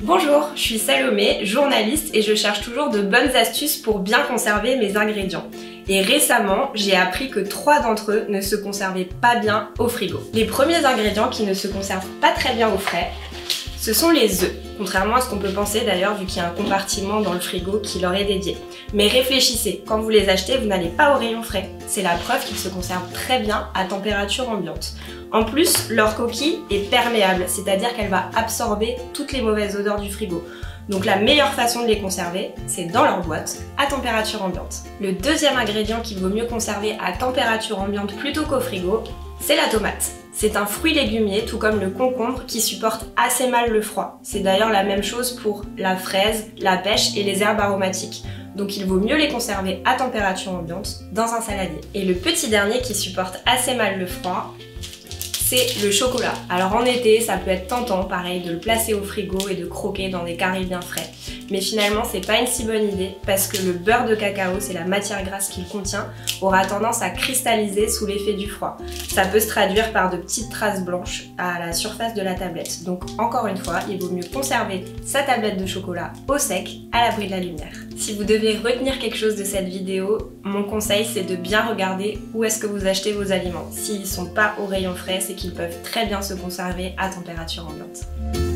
Bonjour, je suis Salomé, journaliste et je cherche toujours de bonnes astuces pour bien conserver mes ingrédients. Et récemment, j'ai appris que 3 d'entre eux ne se conservaient pas bien au frigo. Les premiers ingrédients qui ne se conservent pas très bien au frais, ce sont les œufs, contrairement à ce qu'on peut penser d'ailleurs vu qu'il y a un compartiment dans le frigo qui leur est dédié. Mais réfléchissez, quand vous les achetez, vous n'allez pas au rayon frais. C'est la preuve qu'ils se conservent très bien à température ambiante. En plus, leur coquille est perméable, c'est-à-dire qu'elle va absorber toutes les mauvaises odeurs du frigo. Donc la meilleure façon de les conserver, c'est dans leur boîte, à température ambiante. Le deuxième ingrédient qu'il vaut mieux conserver à température ambiante plutôt qu'au frigo, c'est la tomate. C'est un fruit légumier, tout comme le concombre, qui supporte assez mal le froid. C'est d'ailleurs la même chose pour la fraise, la pêche et les herbes aromatiques. Donc il vaut mieux les conserver à température ambiante dans un saladier. Et le petit dernier qui supporte assez mal le froid, c'est le chocolat. Alors en été, ça peut être tentant, pareil, de le placer au frigo et de croquer dans des carrés bien frais. Mais finalement, c'est pas une si bonne idée parce que le beurre de cacao, c'est la matière grasse qu'il contient, aura tendance à cristalliser sous l'effet du froid. Ça peut se traduire par de petites traces blanches à la surface de la tablette. Donc encore une fois, il vaut mieux conserver sa tablette de chocolat au sec, à l'abri de la lumière. Si vous devez retenir quelque chose de cette vidéo, mon conseil c'est de bien regarder où est-ce que vous achetez vos aliments. S'ils sont pas au rayon frais, c'est qu'ils peuvent très bien se conserver à température ambiante.